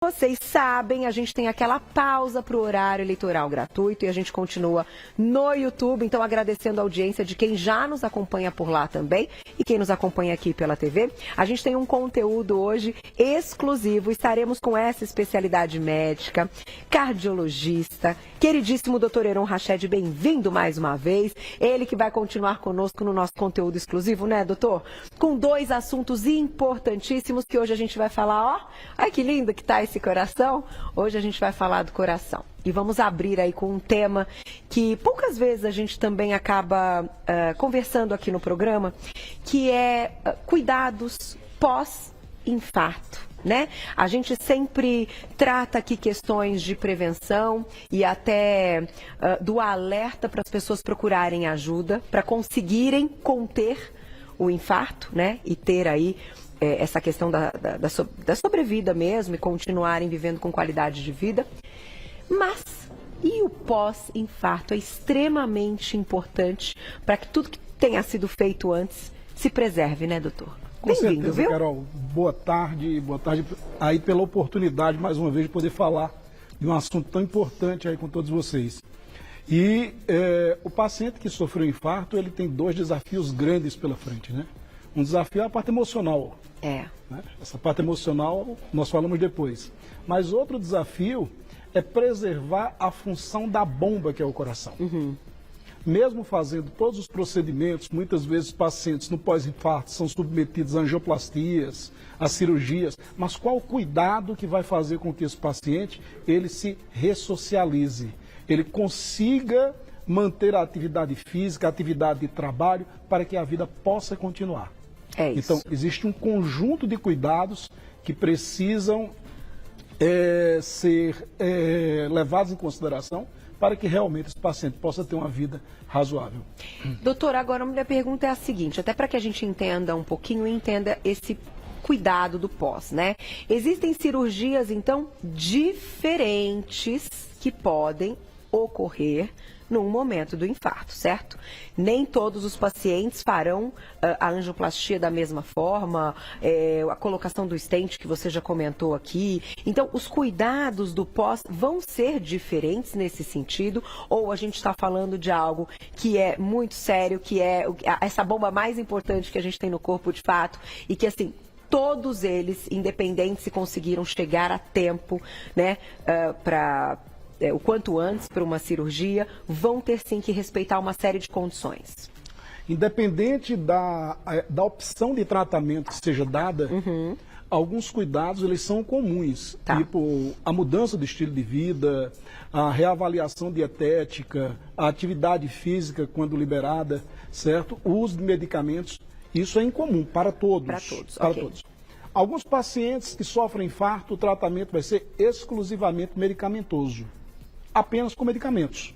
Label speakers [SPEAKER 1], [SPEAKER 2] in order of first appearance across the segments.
[SPEAKER 1] Vocês sabem, a gente tem aquela pausa para o horário eleitoral gratuito e a gente continua no YouTube. Então, agradecendo a audiência de quem já nos acompanha por lá também e quem nos acompanha aqui pela TV. A gente tem um conteúdo hoje exclusivo. Estaremos com essa especialidade médica, cardiologista, queridíssimo Dr. Heron Rached, bem-vindo mais uma vez. Ele que vai continuar conosco no nosso conteúdo exclusivo, né, doutor? Com dois assuntos importantíssimos que hoje a gente vai falar, ó. Ai, que lindo que tá esse coração. Hoje a gente vai falar do coração. E vamos abrir aí com um tema que poucas vezes a gente também acaba conversando aqui no programa, que é cuidados pós-infarto. Né? A gente sempre trata aqui questões de prevenção e até do alerta para as pessoas procurarem ajuda, para conseguirem conter o infarto, né? E ter aí essa questão da sobrevida mesmo e continuarem vivendo com qualidade de vida. Mas e o pós-infarto é extremamente importante para que tudo que tenha sido feito antes se preserve, né, doutor?
[SPEAKER 2] Com certeza, viu? Carol. Boa tarde aí pela oportunidade, mais uma vez, de poder falar de um assunto tão importante aí com todos vocês. E o paciente que sofreu infarto, ele tem dois desafios grandes pela frente, né? Um desafio é a parte emocional. Né? Essa parte emocional nós falamos depois. Mas outro desafio é preservar a função da bomba, que é o coração. Uhum. Mesmo fazendo todos os procedimentos, muitas vezes os pacientes no pós-infarto são submetidos a angioplastias, a cirurgias, mas qual o cuidado que vai fazer com que esse paciente ele se ressocialize, ele consiga manter a atividade física, a atividade de trabalho, para que a vida possa continuar. É isso. Então, existe um conjunto de cuidados que precisam ser levados em consideração para que realmente esse paciente possa ter uma vida razoável.
[SPEAKER 1] Doutor, agora a minha pergunta é a seguinte, até para que a gente entenda um pouquinho e entenda esse cuidado do pós, né? Existem cirurgias, então, diferentes que podem ocorrer num momento do infarto, certo? Nem todos os pacientes farão a angioplastia da mesma forma, a colocação do stent que você já comentou aqui. Então, os cuidados do pós vão ser diferentes nesse sentido? Ou a gente está falando de algo que é muito sério, que é essa bomba mais importante que a gente tem no corpo de fato e que, assim, todos eles, independente se conseguiram chegar a tempo, né, o quanto antes para uma cirurgia, vão ter sim que respeitar uma série de condições.
[SPEAKER 2] Independente da opção de tratamento que seja dada, alguns cuidados eles são comuns, tipo a mudança do estilo de vida, a reavaliação dietética, a atividade física quando liberada, certo? O uso de medicamentos, isso é incomum para todos. Para todos, para todos. Alguns pacientes que sofrem infarto, o tratamento vai ser exclusivamente medicamentoso. Apenas com medicamentos.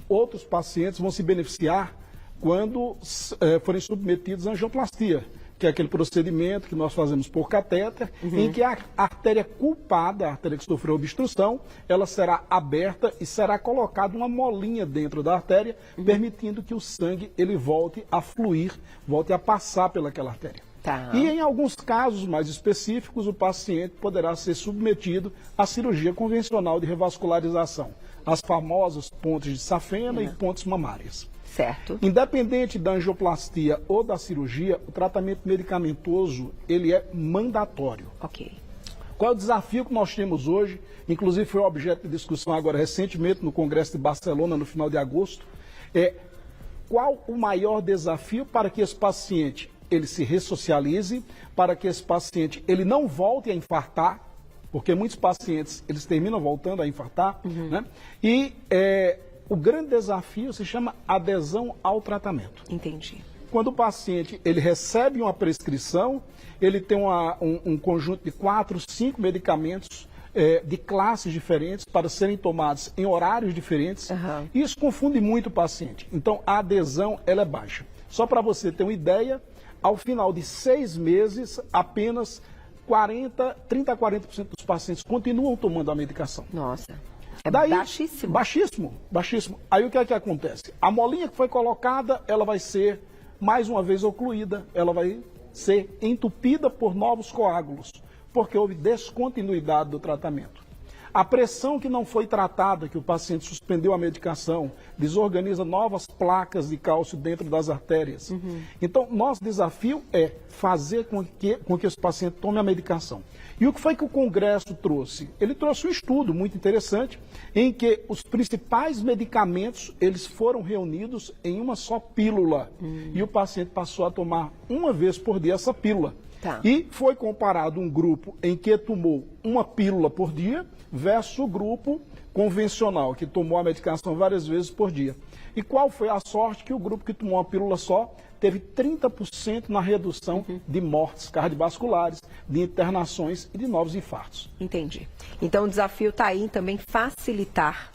[SPEAKER 2] Outros pacientes vão se beneficiar quando forem submetidos à angioplastia, que é aquele procedimento que nós fazemos por catéter, em que a artéria culpada, a artéria que sofreu obstrução, ela será aberta e será colocada uma molinha dentro da artéria, permitindo que o sangue ele volte a fluir, volte a passar pelaquela artéria. E em alguns casos mais específicos, o paciente poderá ser submetido à cirurgia convencional de revascularização, as famosas pontes de safena e pontes mamárias.
[SPEAKER 1] Certo.
[SPEAKER 2] Independente da angioplastia ou da cirurgia, o tratamento medicamentoso ele é mandatório. Qual é o desafio que nós temos hoje? Inclusive foi objeto de discussão agora recentemente no Congresso de Barcelona, no final de agosto. Qual o maior desafio para que esse paciente ele se ressocialize, para que esse paciente ele não volte a infartar, porque muitos pacientes eles terminam voltando a infartar, né? E o grande desafio se chama adesão ao tratamento.
[SPEAKER 1] Entendi.
[SPEAKER 2] Quando o paciente ele recebe uma prescrição, ele tem um conjunto de 4, 5 medicamentos de classes diferentes para serem tomados em horários diferentes. Isso confunde muito o paciente. Então a adesão ela é baixa. Só para você ter uma ideia, ao final de 6 meses, apenas 30 a 40% dos pacientes continuam tomando a medicação.
[SPEAKER 1] Nossa, baixíssimo.
[SPEAKER 2] Baixíssimo. Aí o que é que acontece? A molinha que foi colocada, ela vai ser mais uma vez ocluída, ela vai ser entupida por novos coágulos. porque houve descontinuidade do tratamento. A pressão que não foi tratada, que o paciente suspendeu a medicação, desorganiza novas placas de cálcio dentro das artérias. Então, nosso desafio é fazer com que esse paciente tome a medicação. E o que foi que o Congresso trouxe? Ele trouxe um estudo muito interessante, em que os principais medicamentos, eles foram reunidos em uma só pílula. E o paciente passou a tomar uma vez por dia essa pílula.
[SPEAKER 1] Tá.
[SPEAKER 2] E foi comparado um grupo em que tomou uma pílula por dia versus o grupo convencional, que tomou a medicação várias vezes por dia. E qual foi a sorte? Que o grupo que tomou uma pílula só teve 30% na redução de mortes cardiovasculares, de internações e de novos infartos.
[SPEAKER 1] Entendi. Então o desafio está aí em também facilitar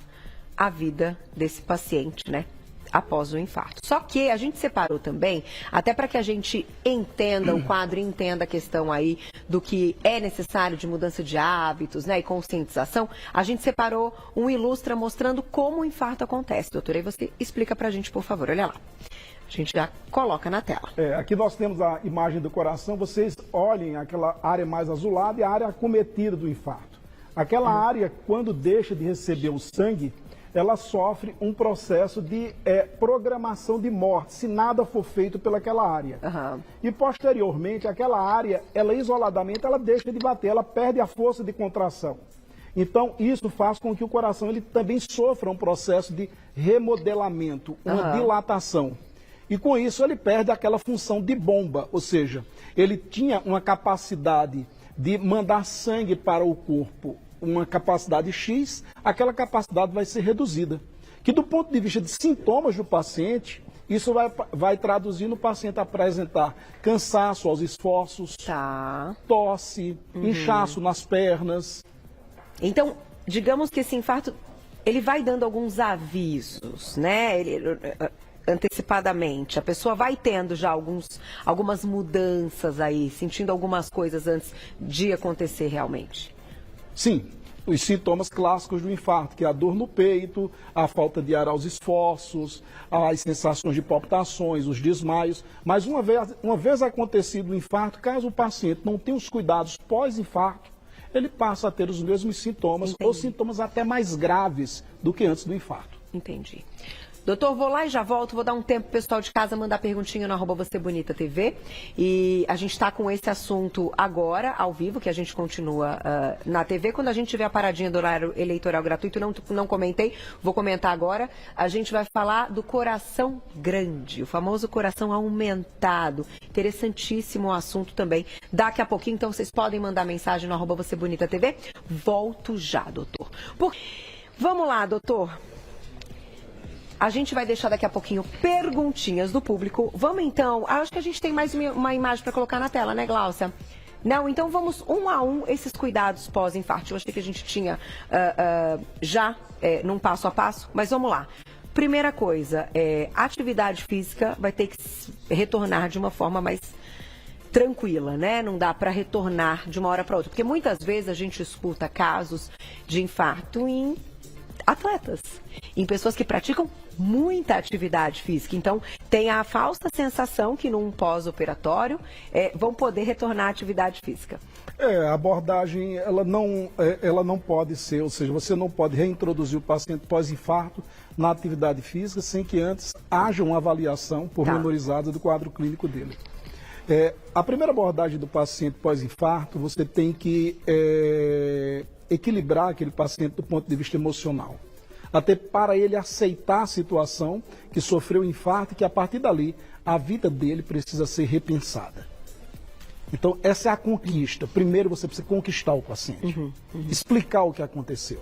[SPEAKER 1] a vida desse paciente, né? Após o infarto. Só que a gente separou também, até para que a gente entenda o quadro, entenda a questão aí do que é necessário de mudança de hábitos, né, e conscientização, a gente separou um ilustra mostrando como o infarto acontece. Doutora, aí você explica para a gente, por favor, olha lá. A gente já coloca na tela.
[SPEAKER 2] Aqui nós temos a imagem do coração, vocês olhem aquela área mais azulada e a área acometida do infarto. Aquela área, quando deixa de receber o sangue, ela sofre um processo de programação de morte, se nada for feito pelaquela área. E posteriormente, aquela área, ela isoladamente, ela deixa de bater, ela perde a força de contração. Então, isso faz com que o coração ele também sofra um processo de remodelamento, uma dilatação. E com isso ele perde aquela função de bomba, ou seja, ele tinha uma capacidade de mandar sangue para o corpo, uma capacidade X, aquela capacidade vai ser reduzida. Que do ponto de vista de sintomas do paciente, isso vai traduzir no paciente apresentar cansaço aos esforços, tosse, inchaço nas pernas.
[SPEAKER 1] Então, digamos que esse infarto, ele vai dando alguns avisos, né? Antecipadamente, a pessoa vai tendo já algumas mudanças aí, sentindo algumas coisas antes de acontecer realmente.
[SPEAKER 2] Sim, os sintomas clássicos do infarto, que é a dor no peito, a falta de ar aos esforços, as sensações de palpitações, os desmaios. Mas uma vez acontecido o infarto, caso o paciente não tenha os cuidados pós-infarto, ele passa a ter os mesmos sintomas, ou sintomas até mais graves do que antes do infarto.
[SPEAKER 1] Entendi. Doutor, vou lá e já volto, vou dar um tempo pro pessoal de casa mandar perguntinha no @VocêBonitaTV. E a gente está com esse assunto agora, ao vivo, que a gente continua na TV. Quando a gente tiver a paradinha do horário eleitoral gratuito, não comentei, vou comentar agora. A gente vai falar do coração grande, o famoso coração aumentado. Interessantíssimo o assunto também. Daqui a pouquinho, então, vocês podem mandar mensagem no @VocêBonitaTV. Volto já, doutor. Vamos lá, doutor. A gente vai deixar daqui a pouquinho perguntinhas do público. Vamos então, acho que a gente tem mais uma imagem para colocar na tela, né, Gláucia? Não, então vamos um a um esses cuidados pós-infarto. Eu achei que a gente tinha já num passo a passo, mas vamos lá. Primeira coisa, atividade física vai ter que retornar de uma forma mais tranquila, né? Não dá para retornar de uma hora para outra, porque muitas vezes a gente escuta casos de infarto em atletas, em pessoas que praticam muita atividade física. Então, tem a falsa sensação que num pós-operatório vão poder retornar à atividade física.
[SPEAKER 2] A abordagem, ela não pode ser, ou seja, você não pode reintroduzir o paciente pós-infarto na atividade física sem que antes haja uma avaliação pormenorizada do quadro clínico dele. A primeira abordagem do paciente pós-infarto, você tem que equilibrar aquele paciente do ponto de vista emocional. Até para ele aceitar a situação que sofreu infarto e que a partir dali a vida dele precisa ser repensada. Então essa é a conquista. Primeiro você precisa conquistar o paciente, explicar o que aconteceu.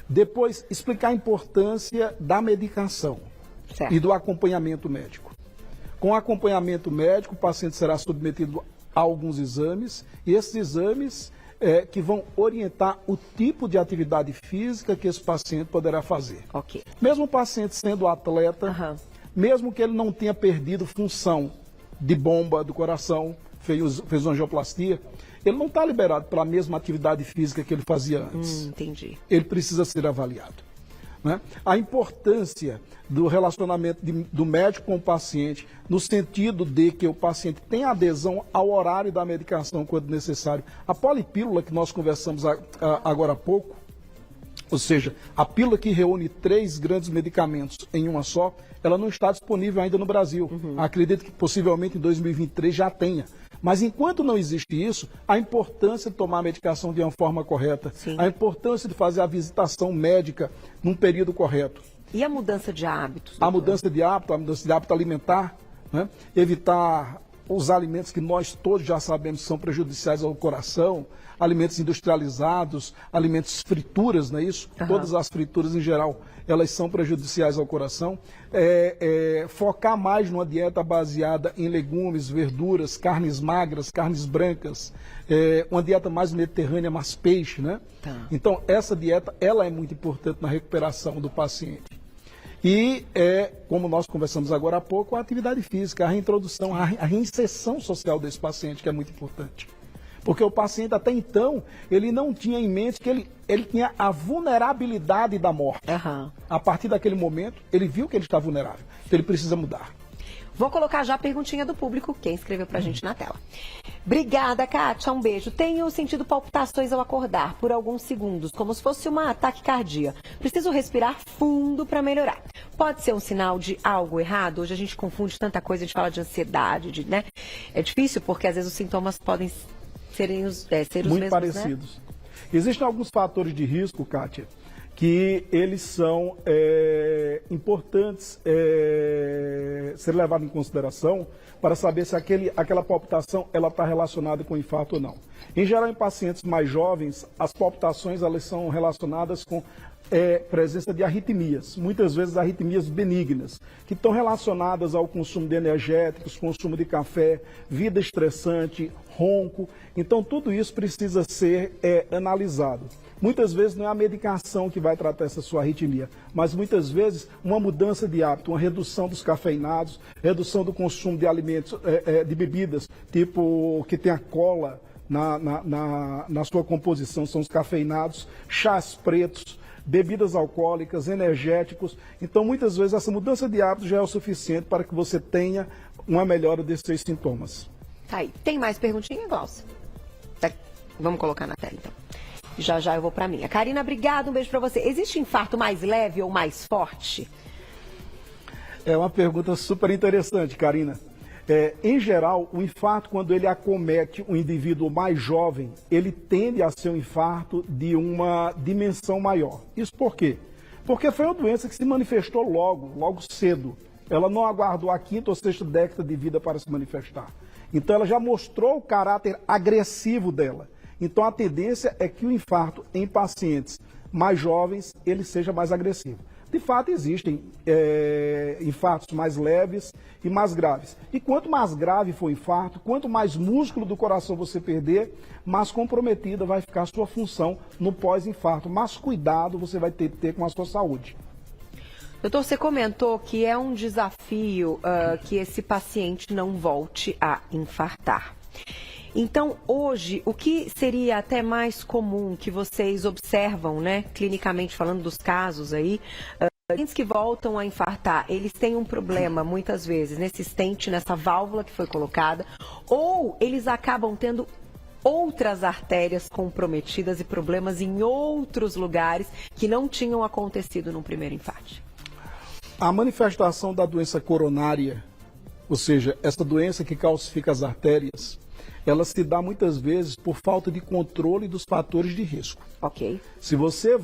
[SPEAKER 2] Depois explicar a importância da medicação e do acompanhamento médico. Com acompanhamento médico o paciente será submetido a alguns exames e esses exames que vão orientar o tipo de atividade física que esse paciente poderá fazer. Mesmo o paciente sendo atleta, mesmo que ele não tenha perdido função de bomba do coração, fez uma angioplastia, ele não está liberado pela mesma atividade física que ele fazia antes.
[SPEAKER 1] Entendi.
[SPEAKER 2] Ele precisa ser avaliado. né? A importância do relacionamento do médico com o paciente, no sentido de que o paciente tenha adesão ao horário da medicação quando necessário. A polipílula que nós conversamos agora há pouco, ou seja, a pílula que reúne 3 grandes medicamentos em uma só, ela não está disponível ainda no Brasil. Acredito que possivelmente em 2023 já tenha. Mas enquanto não existe isso, a importância de tomar a medicação de uma forma correta, Sim. a importância de fazer a visitação médica num período correto.
[SPEAKER 1] E a mudança de hábitos?
[SPEAKER 2] A mudança de hábito alimentar, né? Evitar os alimentos que nós todos já sabemos são prejudiciais ao coração, alimentos industrializados, alimentos frituras, não é isso? Todas as frituras em geral, elas são prejudiciais ao coração. Focar mais numa dieta baseada em legumes, verduras, carnes magras, carnes brancas, uma dieta mais mediterrânea, mais peixe, né? Então, essa dieta, ela é muito importante na recuperação do paciente. E, como nós conversamos agora há pouco, a atividade física, a reintrodução, a reinserção social desse paciente, que é muito importante. Porque o paciente, até então, ele não tinha em mente que ele tinha a vulnerabilidade da morte. A partir daquele momento, ele viu que ele está vulnerável. Então, ele precisa mudar.
[SPEAKER 1] Vou colocar já a perguntinha do público, quem escreveu pra gente na tela. Obrigada, Kátia, um beijo. Tenho sentido palpitações ao acordar por alguns segundos, como se fosse uma taquicardia. Preciso respirar fundo para melhorar. Pode ser um sinal de algo errado? Hoje a gente confunde tanta coisa, a gente fala de ansiedade, né? É difícil porque às vezes os sintomas podem ser os
[SPEAKER 2] muito
[SPEAKER 1] mesmos,
[SPEAKER 2] parecidos. Né? Existem alguns fatores de risco, Kátia, que eles são importantes ser levados em consideração para saber se aquela palpitação está relacionada com infarto ou não. Em geral, em pacientes mais jovens, as palpitações elas são relacionadas com presença de arritmias, muitas vezes arritmias benignas, que estão relacionadas ao consumo de energéticos, consumo de café, vida estressante, ronco. Então, tudo isso precisa ser analisado. Muitas vezes não é a medicação que vai tratar essa sua arritmia, mas muitas vezes uma mudança de hábito, uma redução dos cafeinados, redução do consumo de alimentos, de bebidas, tipo que tem a cola na sua composição, são os cafeinados, chás pretos, bebidas alcoólicas, energéticos. Então, muitas vezes, essa mudança de hábito já é o suficiente para que você tenha uma melhora desses seus sintomas.
[SPEAKER 1] Tá aí. Tem mais perguntinha, Glaucia? Vamos colocar na tela, então. Já eu vou para mim. Karina, obrigada, um beijo para você. Existe infarto mais leve ou mais forte?
[SPEAKER 2] É uma pergunta super interessante, Karina. Em geral, o infarto, quando ele acomete um indivíduo mais jovem, ele tende a ser um infarto de uma dimensão maior. Isso por quê? Porque foi uma doença que se manifestou logo cedo. Ela não aguardou a 5ª ou 6ª década de vida para se manifestar. Então, ela já mostrou o caráter agressivo dela. Então, a tendência é que o infarto em pacientes mais jovens, ele seja mais agressivo. De fato, existem infartos mais leves e mais graves. E quanto mais grave for o infarto, quanto mais músculo do coração você perder, mais comprometida vai ficar a sua função no pós-infarto. Mais cuidado você vai ter que ter com a sua saúde.
[SPEAKER 1] Doutor, você comentou que é um desafio que esse paciente não volte a infartar. Então, hoje, o que seria até mais comum que vocês observam, né, clinicamente falando dos casos aí, pacientes que voltam a infartar, eles têm um problema, muitas vezes, nesse stent, nessa válvula que foi colocada, ou eles acabam tendo outras artérias comprometidas e problemas em outros lugares que não tinham acontecido no primeiro infarto?
[SPEAKER 2] A manifestação da doença coronária, ou seja, essa doença que calcifica as artérias, ela se dá muitas vezes por falta de controle dos fatores de risco.
[SPEAKER 1] Ok.
[SPEAKER 2] Se você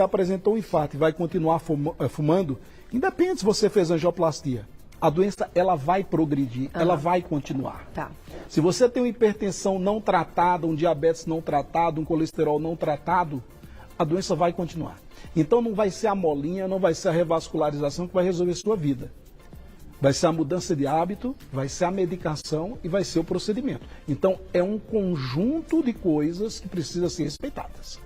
[SPEAKER 2] apresentou um infarto e vai continuar fumando, independente se você fez angioplastia, a doença ela vai progredir, ela vai continuar.
[SPEAKER 1] Tá.
[SPEAKER 2] Se você tem uma hipertensão não tratada, um diabetes não tratado, um colesterol não tratado, a doença vai continuar. Então não vai ser a molinha, não vai ser a revascularização que vai resolver a sua vida. Vai ser a mudança de hábito, vai ser a medicação e vai ser o procedimento. Então, é um conjunto de coisas que precisam ser respeitadas.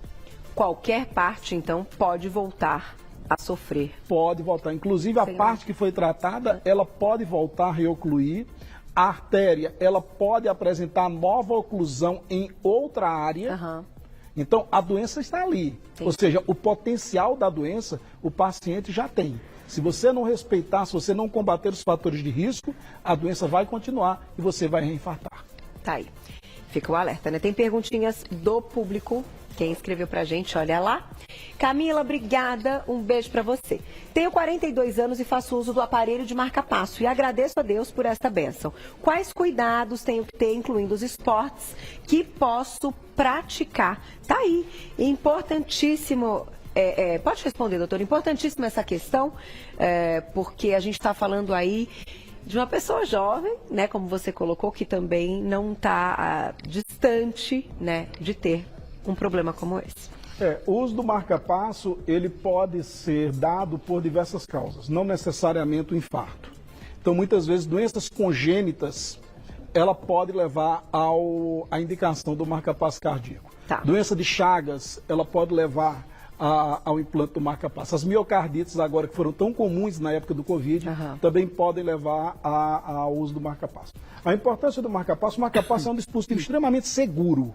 [SPEAKER 1] Qualquer parte, então, pode voltar a sofrer?
[SPEAKER 2] Pode voltar. Inclusive, a parte que foi tratada, ela pode voltar a reocluir. A artéria, ela pode apresentar nova oclusão em outra área. Então, a doença está ali. Ou seja, o potencial da doença, o paciente já tem. Se você não respeitar, se você não combater os fatores de risco, a doença vai continuar e você vai reinfartar.
[SPEAKER 1] Tá aí. Fica o alerta, né? Tem perguntinhas do público. Quem escreveu pra gente, olha lá. Camila, obrigada. Um beijo pra você. Tenho 42 anos e faço uso do aparelho de marca-passo e agradeço a Deus por esta bênção. Quais cuidados tenho que ter, incluindo os esportes, que posso praticar? Tá aí. Importantíssimo. Pode responder, doutor. Importantíssima essa questão, porque a gente está falando aí de uma pessoa jovem, né, como você colocou, que também não está distante, né, de ter um problema como esse.
[SPEAKER 2] O uso do marca-passo, ele pode ser dado por diversas causas, não necessariamente o infarto. Então, muitas vezes, doenças congênitas, ela pode levar à indicação do marca-passo cardíaco.
[SPEAKER 1] Tá.
[SPEAKER 2] Doença de Chagas, ela pode levar ao implante do marca-passo. As miocardites agora, que foram tão comuns na época do Covid, também podem levar ao uso do marca-passo. A importância do marca-passo, o marca-passo é um dispositivo extremamente seguro.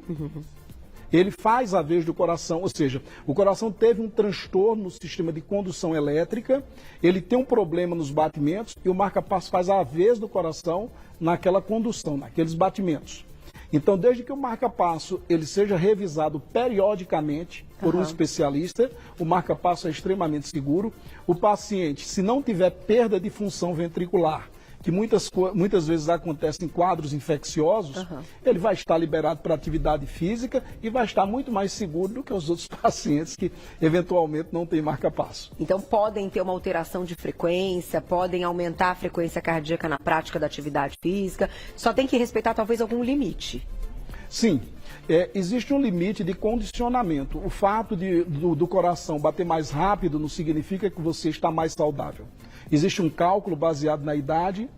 [SPEAKER 2] Ele faz a vez do coração, ou seja, o coração teve um transtorno no sistema de condução elétrica, ele tem um problema nos batimentos e o marca-passo faz a vez do coração naquela condução, naqueles batimentos. Então, desde que o marca-passo ele seja revisado periodicamente por um especialista, o marca-passo é extremamente seguro. O paciente, se não tiver perda de função ventricular, que muitas vezes acontece em quadros infecciosos, ele vai estar liberado para atividade física e vai estar muito mais seguro do que os outros pacientes que eventualmente não têm marca-passo.
[SPEAKER 1] Então podem ter uma alteração de frequência, podem aumentar a frequência cardíaca na prática da atividade física, só tem que respeitar talvez algum limite.
[SPEAKER 2] Sim, existe um limite de condicionamento. O fato do coração bater mais rápido não significa que você está mais saudável. Existe um cálculo baseado na idade,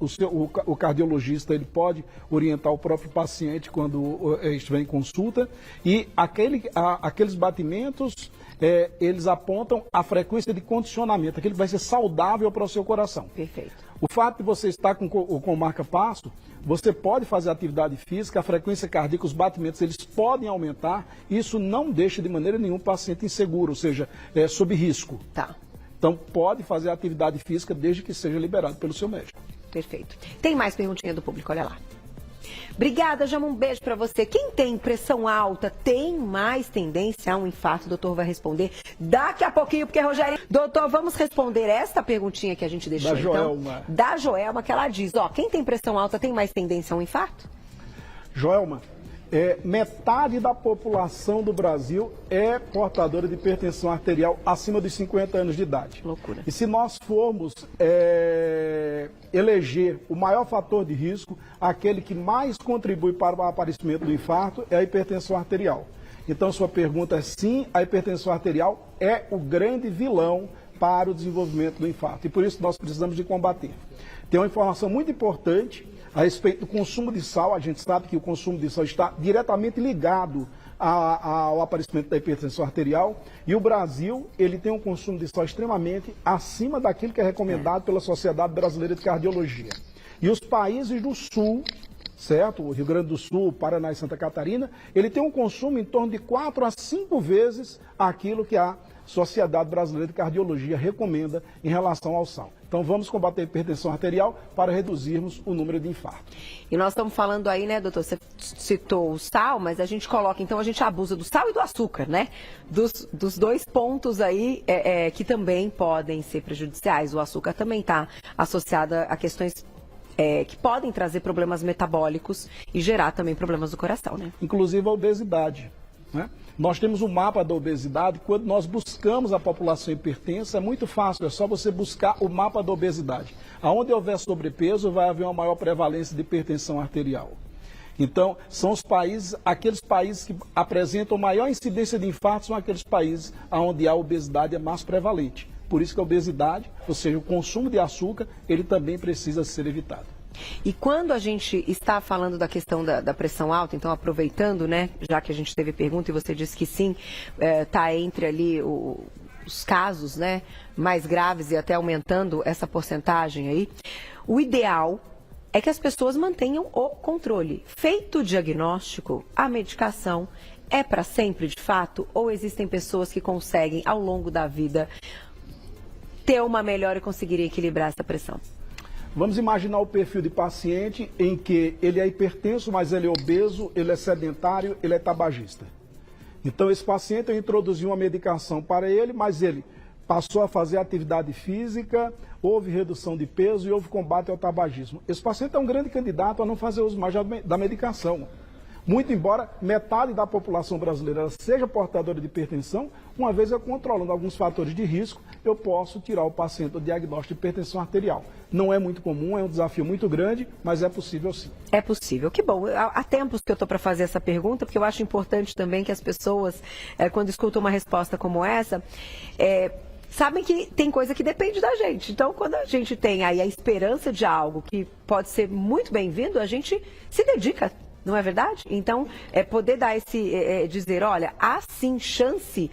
[SPEAKER 2] o cardiologista ele pode orientar o próprio paciente quando estiver em consulta, e aqueles batimentos, eles apontam a frequência de condicionamento, aquele que vai ser saudável para o seu coração.
[SPEAKER 1] Perfeito.
[SPEAKER 2] O fato de você estar com o marca-passo, você pode fazer atividade física, a frequência cardíaca, os batimentos, eles podem aumentar, isso não deixa de maneira nenhuma o paciente inseguro, ou seja, sob risco.
[SPEAKER 1] Tá.
[SPEAKER 2] Então, pode fazer atividade física desde que seja liberado pelo seu médico.
[SPEAKER 1] Perfeito. Tem mais perguntinha do público, olha lá. Obrigada, Jama, um beijo para você. Quem tem pressão alta tem mais tendência a um infarto? O doutor vai responder daqui a pouquinho, porque, Rogério... Doutor, vamos responder esta perguntinha que a gente deixou,
[SPEAKER 2] da Joelma.
[SPEAKER 1] Então. Da Joelma, que ela diz, quem tem pressão alta tem mais tendência a um infarto?
[SPEAKER 2] Joelma, metade da população do Brasil é portadora de hipertensão arterial acima dos 50 anos de idade.
[SPEAKER 1] Loucura.
[SPEAKER 2] E se nós formos eleger o maior fator de risco, aquele que mais contribui para o aparecimento do infarto é a hipertensão arterial. Então, sua pergunta é sim, a hipertensão arterial é o grande vilão para o desenvolvimento do infarto. E por isso nós precisamos de combater. Tem uma informação muito importante a respeito do consumo de sal. A gente sabe que o consumo de sal está diretamente ligado ao aparecimento da hipertensão arterial. E o Brasil, ele tem um consumo de sal extremamente acima daquilo que é recomendado pela Sociedade Brasileira de Cardiologia. E os países do Sul, certo? O Rio Grande do Sul, Paraná e Santa Catarina, ele tem um consumo em torno de 4 a 5 vezes aquilo que a Sociedade Brasileira de Cardiologia recomenda em relação ao sal. Então vamos combater a hipertensão arterial para reduzirmos o número de infartos.
[SPEAKER 1] E nós estamos falando aí, né, doutor, você citou o sal, mas a gente coloca, então a gente abusa do sal e do açúcar, né? Dos dois pontos aí que também podem ser prejudiciais. O açúcar também está associado a questões que podem trazer problemas metabólicos e gerar também problemas do coração, né?
[SPEAKER 2] Inclusive a obesidade, né? Nós temos um mapa da obesidade. Quando nós buscamos a população hipertensa, é muito fácil, é só você buscar o mapa da obesidade. Aonde houver sobrepeso, vai haver uma maior prevalência de hipertensão arterial. Então, são aqueles países que apresentam maior incidência de infartos, são aqueles países onde a obesidade é mais prevalente. Por isso que a obesidade, ou seja, o consumo de açúcar, ele também precisa ser evitado.
[SPEAKER 1] E quando a gente está falando da questão da pressão alta, então aproveitando, né, já que a gente teve pergunta e você disse que sim, está entre ali os casos, né, mais graves e até aumentando essa porcentagem aí, o ideal é que as pessoas mantenham o controle. Feito o diagnóstico, a medicação é para sempre, de fato? Ou existem pessoas que conseguem, ao longo da vida, ter uma melhora e conseguir equilibrar essa pressão?
[SPEAKER 2] Vamos imaginar o perfil de paciente em que ele é hipertenso, mas ele é obeso, ele é sedentário, ele é tabagista. Então, esse paciente, eu introduzi uma medicação para ele, mas ele passou a fazer atividade física, houve redução de peso e houve combate ao tabagismo. Esse paciente é um grande candidato a não fazer uso mais da medicação. Muito embora metade da população brasileira seja portadora de hipertensão, uma vez eu controlando alguns fatores de risco, eu posso tirar o paciente do diagnóstico de hipertensão arterial. Não é muito comum, é um desafio muito grande, mas é possível sim.
[SPEAKER 1] É possível. Que bom. Há tempos que eu estou para fazer essa pergunta, porque eu acho importante também que as pessoas, quando escutam uma resposta como essa, sabem que tem coisa que depende da gente. Então, quando a gente tem aí a esperança de algo que pode ser muito bem-vindo, a gente se dedica. Não é verdade? Então, poder dar dizer, olha, há sim chance,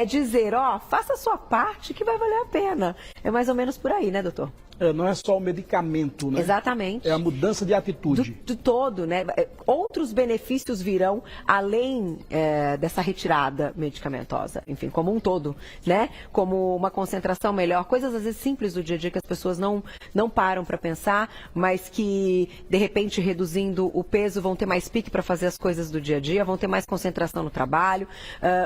[SPEAKER 1] dizer, faça a sua parte que vai valer a pena. É mais ou menos por aí, né, doutor?
[SPEAKER 2] Não é só o medicamento, né?
[SPEAKER 1] Exatamente.
[SPEAKER 2] É a mudança de atitude.
[SPEAKER 1] Do todo, né? Outros benefícios virão além dessa retirada medicamentosa. Enfim, como um todo, né? Como uma concentração melhor. Coisas, às vezes, simples do dia a dia que as pessoas não param para pensar, mas que, de repente, reduzindo o peso, vão ter mais pique para fazer as coisas do dia a dia, vão ter mais concentração no trabalho,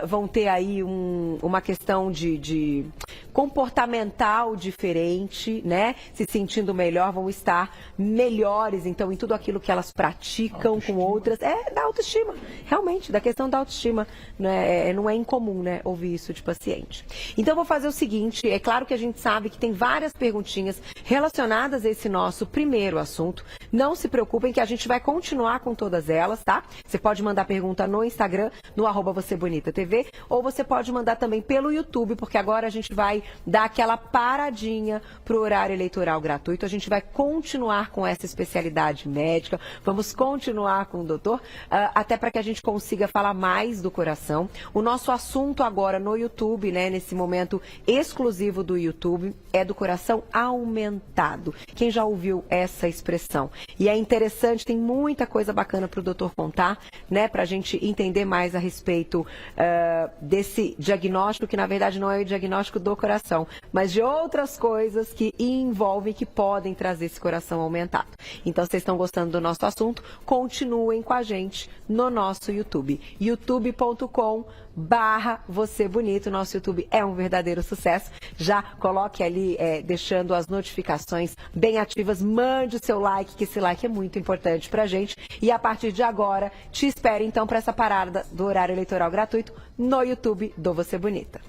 [SPEAKER 1] vão ter aí uma questão de comportamental diferente, né? Se sentindo melhor, vão estar melhores, então, em tudo aquilo que elas praticam com outras. Da autoestima, realmente, da questão da autoestima. Né? Não é incomum, né, ouvir isso de paciente. Então, eu vou fazer o seguinte, é claro que a gente sabe que tem várias perguntinhas relacionadas a esse nosso primeiro assunto. Não se preocupem que a gente vai continuar com todas elas, tá? Você pode mandar pergunta no Instagram, no @VocêBonitaTV, ou você pode mandar também pelo YouTube, porque agora a gente vai dar aquela paradinha pro horário eleitoral gratuito. A gente vai continuar com essa especialidade médica, vamos continuar com o doutor, até para que a gente consiga falar mais do coração. O nosso assunto agora no YouTube, né, nesse momento exclusivo do YouTube, é do coração aumentado. Quem já ouviu essa expressão? E é interessante, tem muita coisa bacana para o doutor contar, né, para a gente entender mais a respeito desse diagnóstico, que na verdade não é o diagnóstico do coração, mas de outras coisas que envolvem, que podem trazer esse coração aumentado. Então, vocês estão gostando do nosso assunto? Continuem com a gente no nosso YouTube. youtube.com/Você Bonito. Nosso YouTube é um verdadeiro sucesso. Já coloque ali, deixando as notificações bem ativas. Mande o seu like, que esse like é muito importante pra gente. E a partir de agora, te espero então para essa parada do horário eleitoral gratuito no YouTube do Você Bonita.